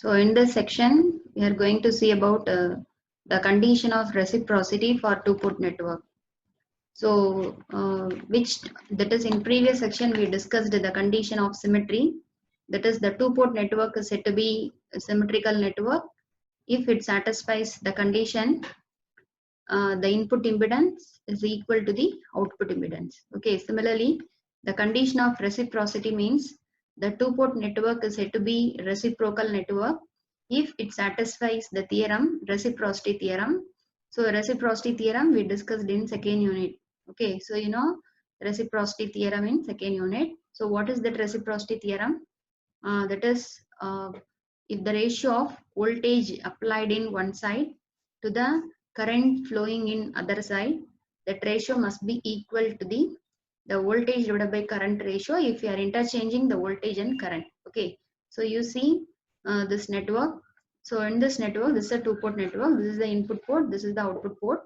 So in this section, we are going to see about the condition of reciprocity for two-port network. So which that is in previous section we discussed the condition of symmetry. That is the two-port network is said to be a symmetrical network if it satisfies the condition the input impedance is equal to the output impedance. Okay, similarly, the condition of reciprocity means the two-port network is said to be reciprocal network if it satisfies the theorem, reciprocity theorem. So reciprocity theorem we discussed in second unit. Okay, so you know reciprocity theorem in second unit. So what is that reciprocity theorem? That is if the ratio of voltage applied in one side to the current flowing in other side, that ratio must be equal to the voltage divided by current ratio if you are interchanging the voltage and current. Okay, so you see this network. So in this network, this is a two-port network. This is the input port, this is the output port.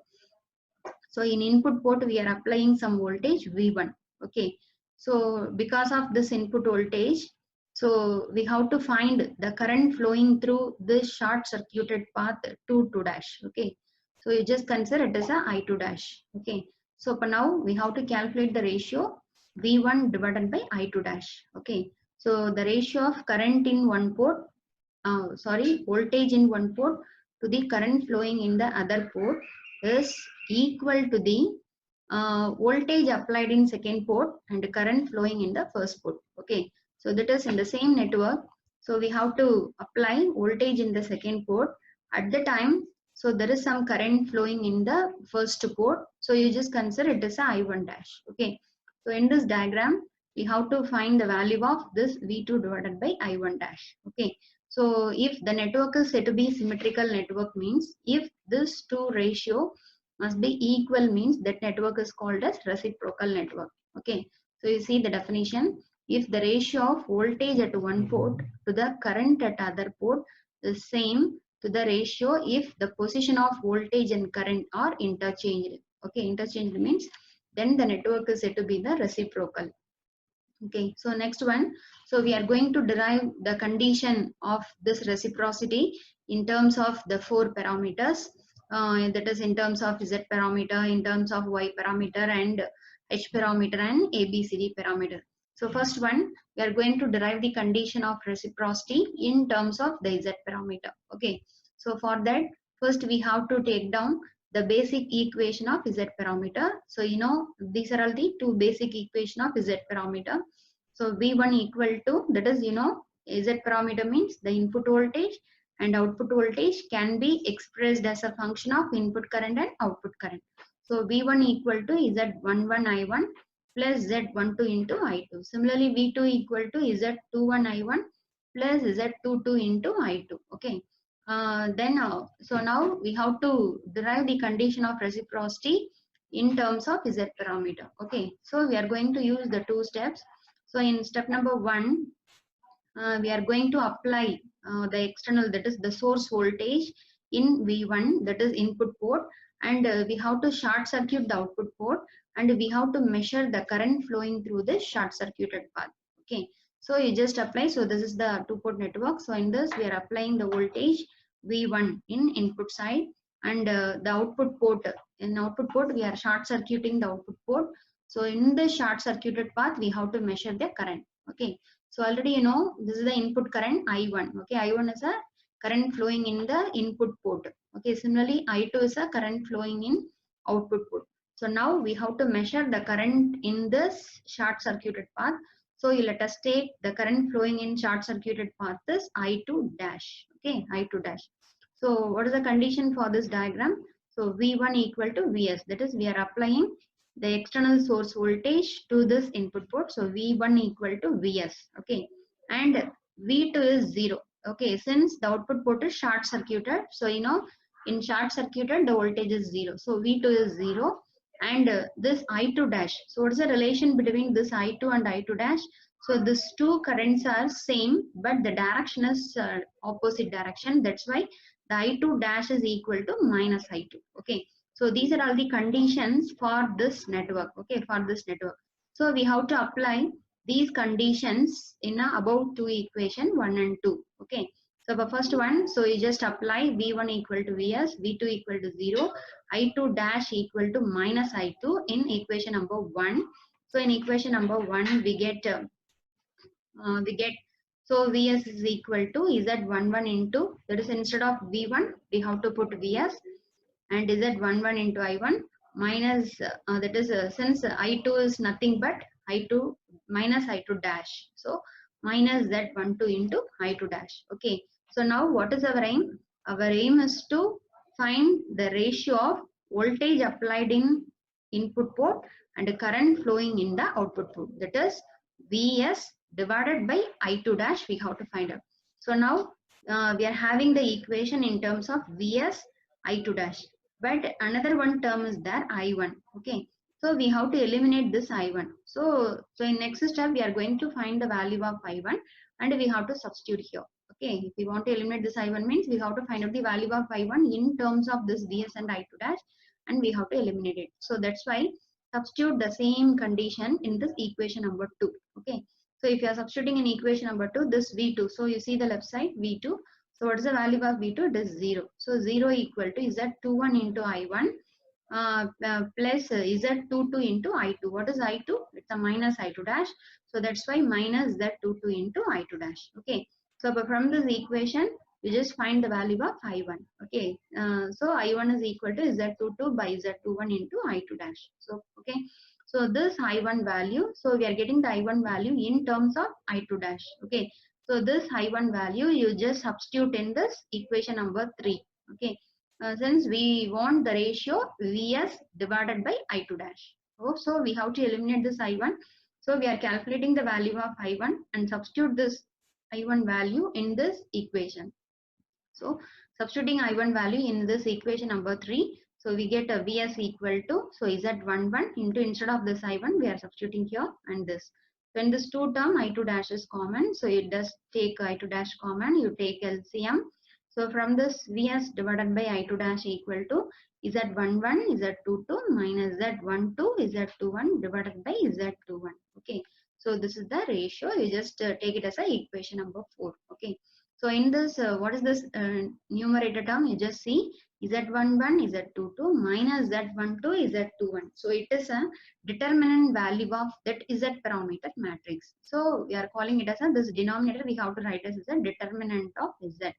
So in input port we are applying some voltage V1. Okay, so because of this input voltage, so we have to find the current flowing through this short circuited path to 2 dash. Okay, so you just consider it as a I2 dash. Okay, so for now we have to calculate the ratio V1 divided by I2 dash. Okay, so the ratio of current in one port, voltage in one port to the current flowing in the other port is equal to the voltage applied in second port and current flowing in the first port. Okay, so that is in the same network. So we have to apply voltage in the second port at the time. So there is some current flowing in the first port. So you just consider it as a I1 dash. Okay, so in this diagram, we have to find the value of this V2 divided by I1 dash. Okay, so if the network is said to be symmetrical network means if this two ratio must be equal means that network is called as reciprocal network. Okay, so you see the definition. If the ratio of voltage at one port to the current at other port is same to the ratio if the position of voltage and current are interchanged. Okay, interchanged means then the network is said to be the reciprocal. Okay, so next one. So we are going to derive the condition of this reciprocity in terms of the four parameters. That is in terms of Z parameter, in terms of Y parameter and H parameter and ABCD parameter. So first one, we are going to derive the condition of reciprocity in terms of the Z parameter. Okay, so for that, first we have to take down the basic equation of Z parameter. So you know these are all the two basic equation of Z parameter. So V1 equal to, that is you know Z parameter means the input voltage and output voltage can be expressed as a function of input current and output current. So V1 equal to Z11 I1 plus Z12 into I2. Similarly V2 equal to Z21 I1 plus Z22 into I2. Okay. So now we have to derive the condition of reciprocity in terms of Z parameter. Okay, so we are going to use the two steps. So in step number one, we are going to apply the external, that is the source voltage in V1, that is input port, and we have to short circuit the output port, and we have to measure the current flowing through this short circuited path. Okay, so you just apply. So this is the two port network. So in this we are applying the voltage V1 in input side, and the output port, in output port we are short circuiting the output port. So in the short circuited path we have to measure the current. Okay, so already you know this is the input current I1. Okay, I1 is a current flowing in the input port. Okay, similarly I2 is a current flowing in output port. So now we have to measure the current in this short circuited path. So you let us take the current flowing in short circuited path is I2 dash. Okay, I2 dash. So what is the condition for this diagram? So V1 equal to Vs, that is we are applying the external source voltage to this input port. So V1 equal to Vs. Okay, and V2 is 0. Okay, since the output port is short circuited, so you know in short circuited the voltage is 0. So V2 is 0, and this I2 dash. So what is the relation between this I2 and I2 dash? So these two currents are same, but the direction is opposite direction. That's why the I2 dash is equal to minus I2. Okay, so these are all the conditions for this network. Okay, for this network. So we have to apply these conditions in above two equation 1 and 2. Okay, So the first one, so you just apply V1 equal to Vs, V2 equal to 0, I2 dash equal to minus I2 in equation number 1. So in equation number 1, we get, so Vs is equal to Z11 into, that is instead of V1, we have to put Vs, and Z11 into I1 minus, that is since I2 is nothing but I2 minus I2 dash. So minus Z12 into I2 dash. Okay. So now what is our aim? Our aim is to find the ratio of voltage applied in input port and current flowing in the output port. That is Vs divided by I2 dash we have to find out. So now we are having the equation in terms of Vs I2 dash, but another one term is there I1. Okay, so we have to eliminate this I1. So in next step we are going to find the value of I1 and we have to substitute here. Okay, if we want to eliminate this I1 means we have to find out the value of I1 in terms of this Vs and I2 dash, and we have to eliminate it. So that's why substitute the same condition in this equation number 2. Okay, so if you are substituting in equation number 2 this V2, so you see the left side V2. So what is the value of V2? It is 0. So 0 equal to Z21 into I1 plus Z22 into I2. What is I2? It's a minus I2 dash. So that's why minus Z22 into I2 dash. Okay. So from this equation, you just find the value of I1. Okay. So I1 is equal to Z22 by Z21 into I2 dash. So, okay. So this I1 value, so we are getting the I1 value in terms of I2 dash. Okay. So this I1 value, you just substitute in this equation number 3. Okay. Since we want the ratio Vs divided by I2 dash. So we have to eliminate this I1. So we are calculating the value of I1 and substitute this I1 value in this equation. So substituting I1 value in this equation number 3. So we get a Vs equal to, so Z11 into, instead of this I1 we are substituting here and this. So in this 2 term I2 dash is common. So it does take I2 dash common, you take LCM. So from this Vs divided by I2 dash equal to Z11 Z22 minus Z12 Z21 divided by Z21. Okay. So this is the ratio. You just take it as a equation number 4. Okay. So in this, what is this numerator term? You just see Z11, Z22 minus Z12, Z21. So it is a determinant value of that Z parameter matrix. So we are calling it as a, this denominator we have to write as a determinant of Z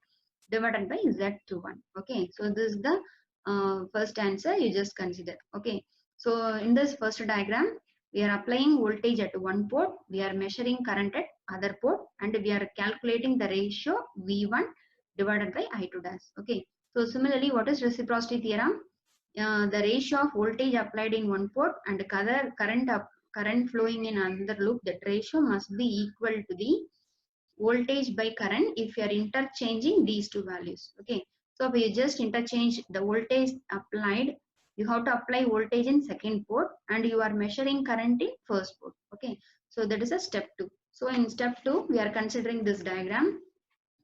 divided by Z21. Okay, so this is the first answer you just consider. Okay, so in this first diagram, we are applying voltage at one port, we are measuring current at other port, and we are calculating the ratio V1 divided by I2 dash. Okay, so similarly, what is reciprocity theorem? The ratio of voltage applied in one port and current flowing in another loop, that ratio must be equal to the voltage by current if you are interchanging these two values. Okay, so if you just interchange the voltage applied, you have to apply voltage in second port and you are measuring current in first port. Okay, so that is a step 2. So in step 2 we are considering this diagram.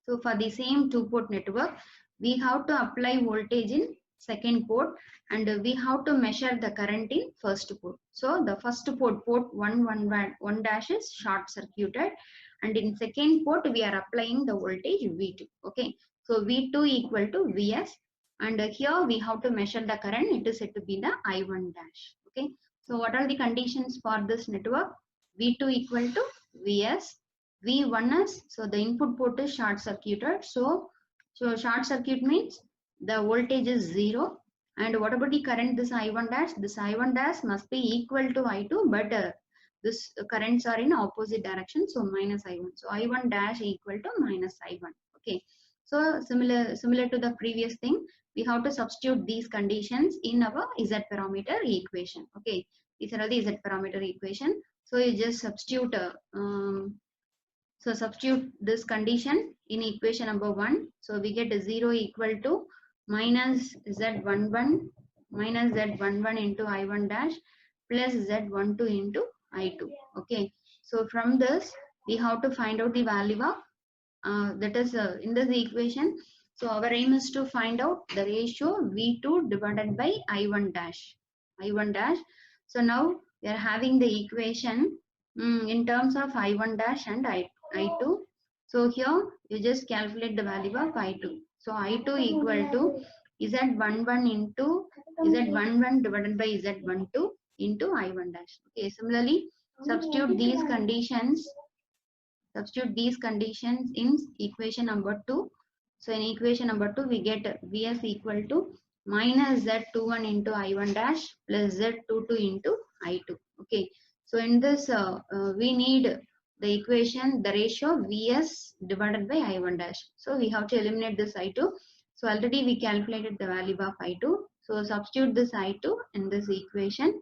So for the same 2-port network, we have to apply voltage in second port and we have to measure the current in first port. So the first port, port 1 dash is short circuited, and in second port we are applying the voltage V2. Okay, so V2 equal to Vs, and here we have to measure the current. It is said to be the I1 dash. Okay, so what are the conditions for this network? V2 equal to Vs, V1 is, so the input port is short circuited. So short circuit means the voltage is 0. And what about the current? This I1 dash, this I1 dash must be equal to I2, but this currents are in opposite direction, so minus I1. So I1 dash equal to minus I1. Okay, so similar to the previous thing, we have to substitute these conditions in our Z parameter equation. Okay, these are the Z parameter equation. So you just substitute so substitute this condition in equation number 1. So we get 0 equal to minus Z11 minus Z11 into I1 dash plus Z12 into I2. Okay, so from this we have to find out the value of that is in this equation. So our aim is to find out the ratio V2 divided by I1 dash. I1 dash. So now we are having the equation in terms of I1 dash and I2. So here you just calculate the value of I2. So I2 equal to Z11 into Z11 divided by Z12 into I1 dash. Okay, similarly, substitute these conditions in equation number 2. So in equation number 2, we get Vs equal to minus Z21 into I1 dash plus Z22 into I2. Okay. So in this, we need the equation, the ratio Vs divided by I1 dash. So we have to eliminate this I2. So already we calculated the value of I2. So substitute this I2 in this equation.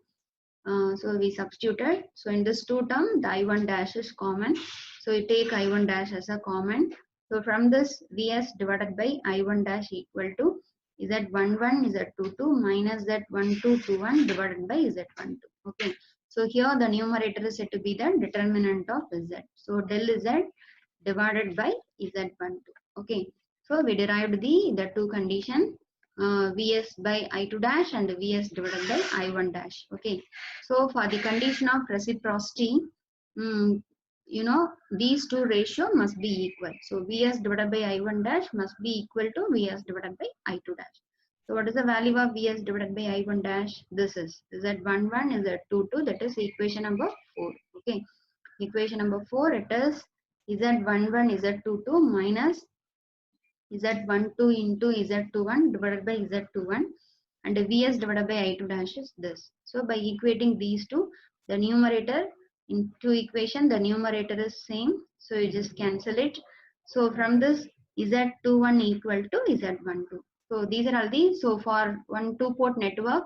So we substituted. So in this two term, the I1 dash is common. So you take I1 dash as a common. So from this, Vs divided by I1 dash equal to Z11 Z22 minus Z1221 divided by Z12. Okay. So here the numerator is said to be the determinant of Z. So del Z divided by Z12. Okay. So we derived the two condition, Vs by I2 dash and Vs divided by I1 dash. Okay. So for the condition of reciprocity, mm, these two ratio must be equal. So Vs divided by I1 dash must be equal to Vs divided by I2 dash. So what is the value of Vs divided by I1 dash? This is Z11 is Z22, that is equation number 4. Okay. Equation number 4, it is Z11 Z22 minus Z12 into Z21 divided by Z21, and Vs divided by I2 dash is this. So by equating these two, the numerator in two equation, the numerator is same. So you just cancel it. So from this, Z21 equal to Z12. So these are all these. So for one two port network,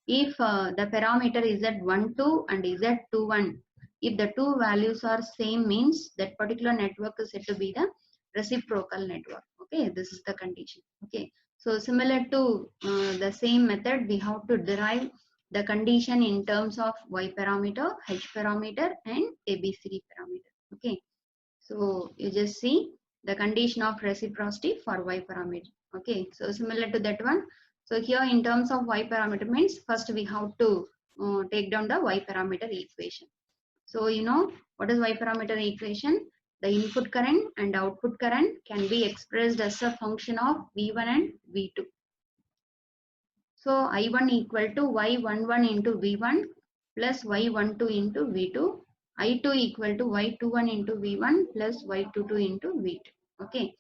if the parameter is Z12 and Z21, if the two values are same, means that particular network is said to be the reciprocal network. Okay, this is the condition. Okay, so similar to the same method, we have to derive the condition in terms of Y parameter, H parameter and ABCD parameter. Okay, so you just see the condition of reciprocity for Y parameter. Okay, so similar to that one. So here in terms of Y parameter means first we have to take down the Y parameter equation. So you know what is Y parameter equation? The input current and output current can be expressed as a function of V1 and V2. So I1 equal to Y11 into V1 plus Y12 into V2. I2 equal to Y21 into V1 plus Y22 into V2. Okay.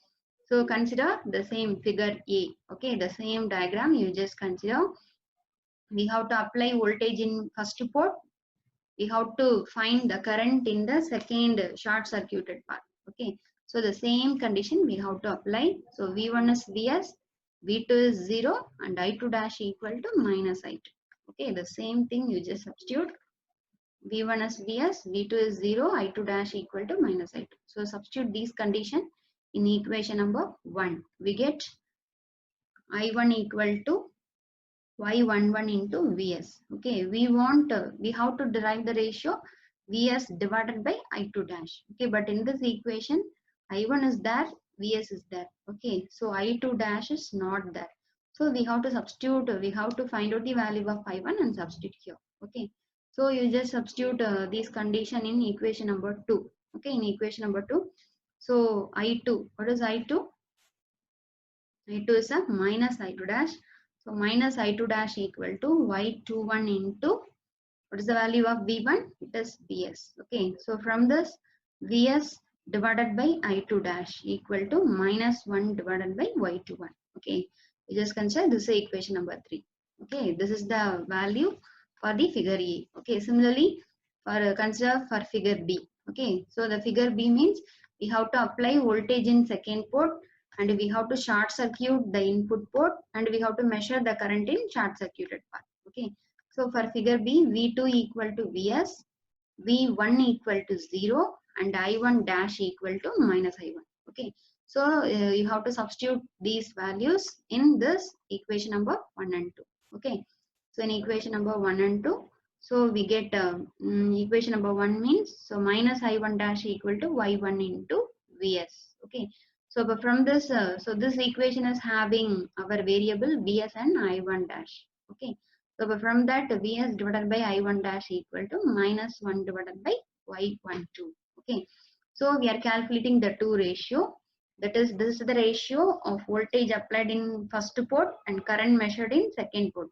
So consider the same figure A. Okay. The same diagram you just consider. We have to apply voltage in first port. We have to find the current in the second short circuited part. Okay. So the same condition we have to apply. So V1 is Vs, V2 is 0 and I2 dash equal to minus I2. Okay, the same thing you just substitute. V1 is Vs, V2 is 0, I2 dash equal to minus I2. So substitute these condition in equation number 1. We get I1 equal to Y11 into Vs. Okay, we have to derive the ratio Vs divided by I2 dash. Okay, but in this equation, I1 is there, Vs is there. Okay, so I2 dash is not there. So we have to substitute, we have to find out the value of I1 and substitute here. Okay, so you just substitute this condition in equation number 2. Okay, in equation number 2. So I2, what is I2? I2 is a minus I2 dash. So minus I2 dash equal to Y21 into, what is the value of V1? It is Vs. Okay, so from this, Vs divided by I2 dash equal to minus 1 divided by Y21. Okay, you just consider this is equation number 3. Okay, this is the value for the figure A. Okay, similarly, for consider for figure B. Okay, so the figure B means we have to apply voltage in second port and we have to short circuit the input port and we have to measure the current in short circuited part. Okay, so for figure B, V2 equal to Vs, V1 equal to 0 and I1 dash equal to minus I1. Okay, so you have to substitute these values in this equation number 1 and 2. Okay, so in equation number 1 and 2, so we get equation number 1 means, so minus I1 dash equal to Y1 into Vs. Okay, so but from this, so this equation is having our variable Vs and I1 dash. Okay, so but from that, Vs divided by I1 dash equal to minus 1 divided by Y12. Okay, So we are calculating the two ratio. That is, this is the ratio of voltage applied in first port and current measured in second port.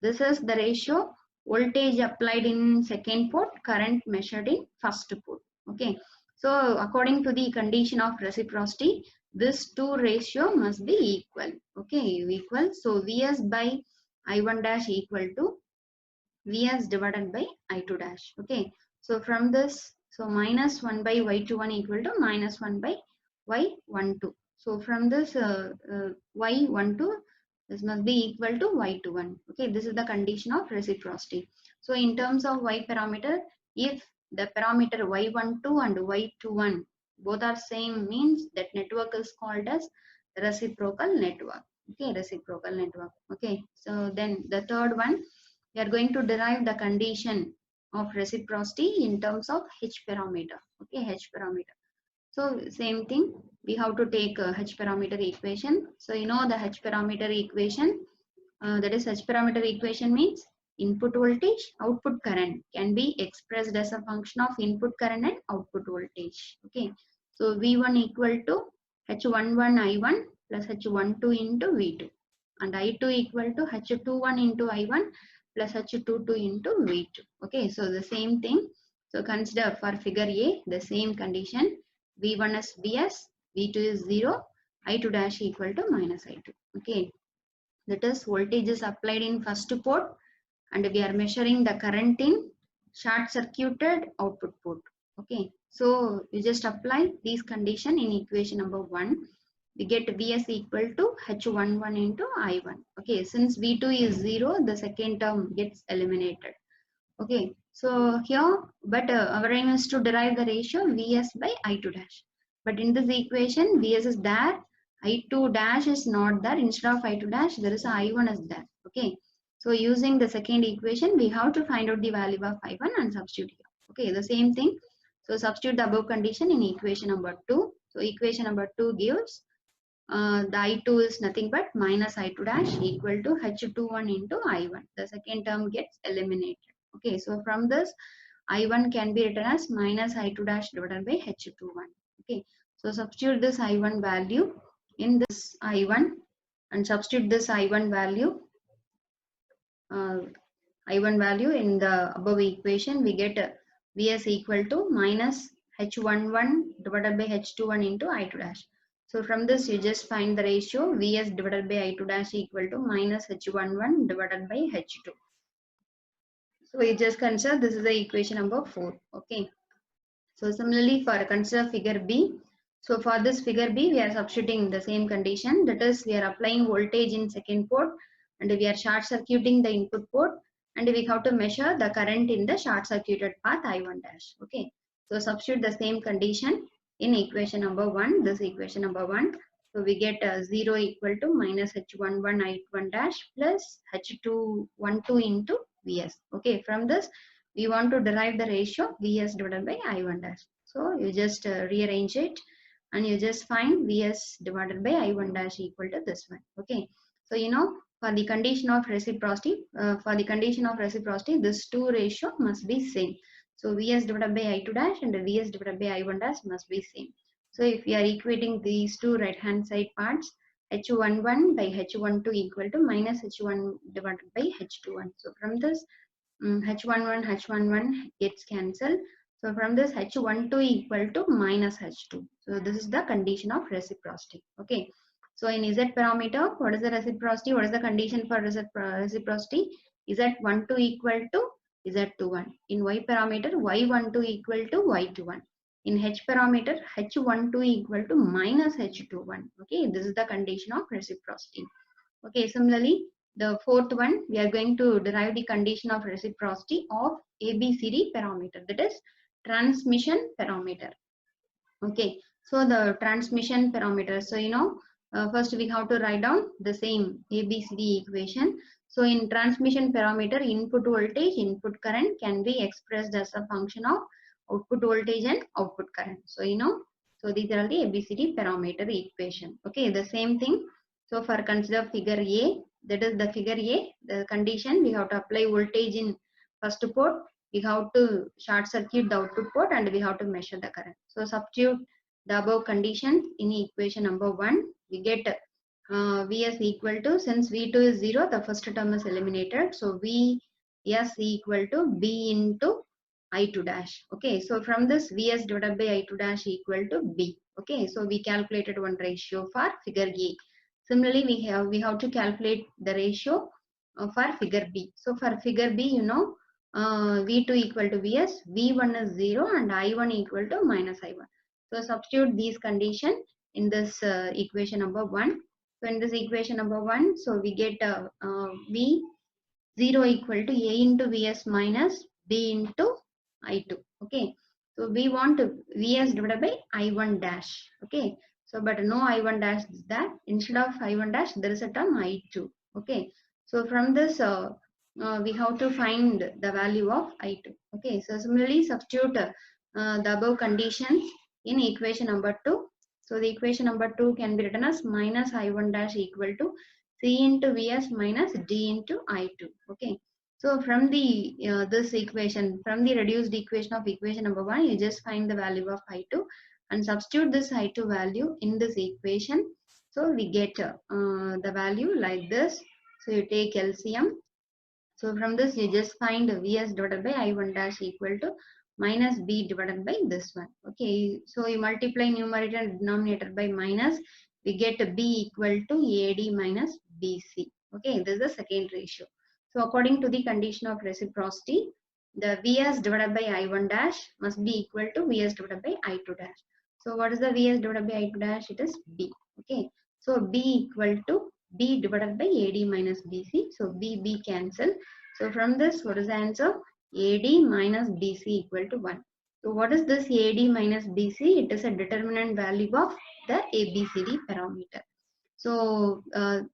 This is the ratio voltage applied in second port, current measured in first port. Okay. So according to the condition of reciprocity, this two ratio must be equal. Okay, equal. So Vs by I1 dash equal to Vs divided by I2 dash. Okay. So from this, so minus 1 by Y21 equal to minus 1 by Y12. So from this Y12, this must be equal to Y21. Okay, this is the condition of reciprocity. So in terms of Y parameter, if the parameter Y12 and Y21 both are same, means that network is called as reciprocal network. Okay, reciprocal network. Okay, so then the third one, we are going to derive the condition of reciprocity in terms of H parameter. Okay, H parameter. So same thing, we have to take a H parameter equation. So you know the H parameter equation, that is H parameter equation means input voltage, output current can be expressed as a function of input current and output voltage. Okay, so V1 equal to H11 I1 plus H12 into V2, and I2 equal to H21 into I1 plus H22 into V2. Okay, so the same thing. So consider for figure A the same condition. V1 is Vs, V2 is 0, I2 dash equal to minus I2. Okay, that is voltage is applied in first port and we are measuring the current in short circuited output port. Okay, so you just apply these condition in equation number 1. We get Vs equal to H11 into I1. Okay, since V2 is 0, the second term gets eliminated. Okay, so here, but our aim is to derive the ratio Vs by I2 dash. But in this equation, Vs is there, I2 dash is not there. Instead of I2 dash, there is I1 is there. Okay, so using the second equation, we have to find out the value of I1 and substitute here. Okay, the same thing. So substitute the above condition in equation number 2. So equation number 2 gives the I2 is nothing but minus I2 dash equal to H21 into I1. The second term gets eliminated. Okay, so from this I1 can be written as minus I2 dash divided by H21. Okay, so substitute this I1 value in this I1 and substitute this I1 value in the above equation. We get Vs equal to minus H11 divided by H21 into I2 dash. So from this you just find the ratio Vs divided by I2 dash equal to minus H11 divided by H2. So we just consider this is the equation number 4. Okay. So similarly for consider figure B. So for this figure B, we are substituting the same condition. That is, we are applying voltage in second port and we are short circuiting the input port and we have to measure the current in the short circuited path I1 dash. Okay. So substitute the same condition in equation number 1. This equation number 1. So we get 0 equal to minus H11 I1 dash plus H212 into Vs. Okay. From this, we want to derive the ratio Vs divided by I1 dash. So you just rearrange it and you just find Vs divided by I1 dash equal to this one. Okay. So you know for the condition of reciprocity, this two ratio must be same. So Vs divided by I2 dash and Vs divided by I1 dash must be same. So if we are equating these two right hand side parts, H11 by H12 equal to minus H1 divided by H21. So from this H11 gets cancelled. So from this H12 equal to minus H2. So this is the condition of reciprocity. Okay. So in Z parameter, what is the reciprocity? What is the condition for reciprocity? Z12 equal to Z21. In Y parameter, Y12 equal to Y21. In H parameter, H12 equal to minus H21. Okay. This is the condition of reciprocity. Okay. Similarly, the fourth one, we are going to derive the condition of reciprocity of ABCD parameter, that is transmission parameter. Okay, so the transmission parameter. So you know, first we have to write down the same ABCD equation. So in transmission parameter, input voltage, input current can be expressed as a function of output voltage and output current. So you know, so these are the ABCD parameter equation. Okay, the same thing. So for consider figure A, that is the figure A, the condition we have to apply voltage in first port we have to short circuit the output port and we have to measure the current. So substitute the above conditions in equation number 1. We get Vs equal to, since V2 is 0, the first term is eliminated. So Vs equal to B into I2 dash. Okay, so from this Vs divided by I2 dash equal to B. Okay, so we calculated one ratio for figure A. Similarly, we have to calculate the ratio for figure B. So for figure B, you know, V2 equal to Vs, V1 is 0 and I1 equal to minus I1. So substitute these conditions in this equation number 1. So in this equation number 1, so we get V0 equal to A into Vs minus B into I2. Okay. So we want Vs divided by I1 dash. Okay. So but no I1 dash is that. Instead of I1 dash, there is a term I2. Okay. So from this, we have to find the value of I2. Okay. So similarly, substitute the above conditions in equation number 2. So the equation number 2 can be written as minus I1 dash equal to C into Vs minus D into I2. Okay. So from the this equation, from the reduced equation of equation number 1, you just find the value of I2 and substitute this I2 value in this equation. So we get the value like this. So you take LCM. So from this you just find Vs divided by I1 dash equal to minus B divided by this one. Okay, so you multiply numerator and denominator by minus, we get B equal to AD minus BC. Okay, this is the second ratio. So according to the condition of reciprocity, the Vs divided by I1 dash must be equal to Vs divided by I2 dash. So what is the Vs divided by I2 dash? It is B. Okay, so B equal to B divided by AD minus BC. So B cancel. So from this, what is the answer? AD minus BC equal to 1. So what is this AD minus BC? It is a determinant value of the ABCD parameter. So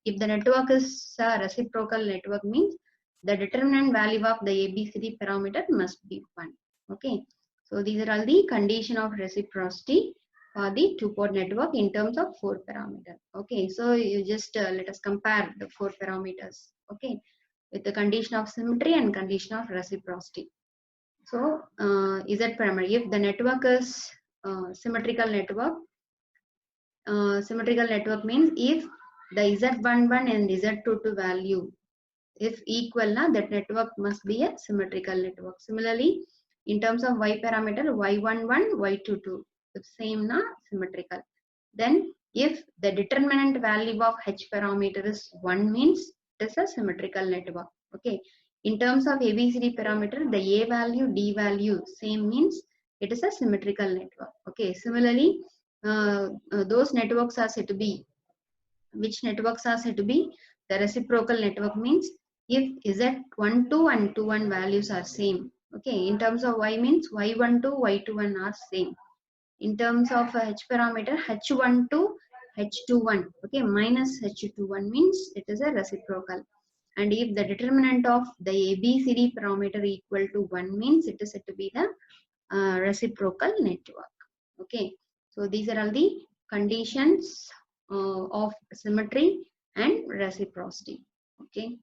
if the network is a reciprocal network, means the determinant value of the ABCD parameter must be 1. Okay. So these are all the condition of reciprocity for the two-port network in terms of 4 parameters. Okay. So you just let us compare the 4 parameters. Okay, with the condition of symmetry and condition of reciprocity. So Z parameter, if the network is symmetrical network means if the Z11 and Z22 value if equal, that network must be a symmetrical network. Similarly, in terms of Y parameter, Y11, Y22, if same symmetrical. Then if the determinant value of H parameter is 1 means it is a symmetrical network. Okay. In terms of ABCD parameter, the A value, D value same means it is a symmetrical network. Okay. Similarly, those networks are said to be, which networks are said to be the reciprocal network means if Z12 and 21 values are same. Okay. In terms of Y means Y12, Y21 are same. In terms of H parameter, H12, H21, okay, minus H21 means it is a reciprocal. And if the determinant of the ABCD parameter equal to 1 means it is said to be the reciprocal network. Okay, so these are all the conditions of symmetry and reciprocity. Okay.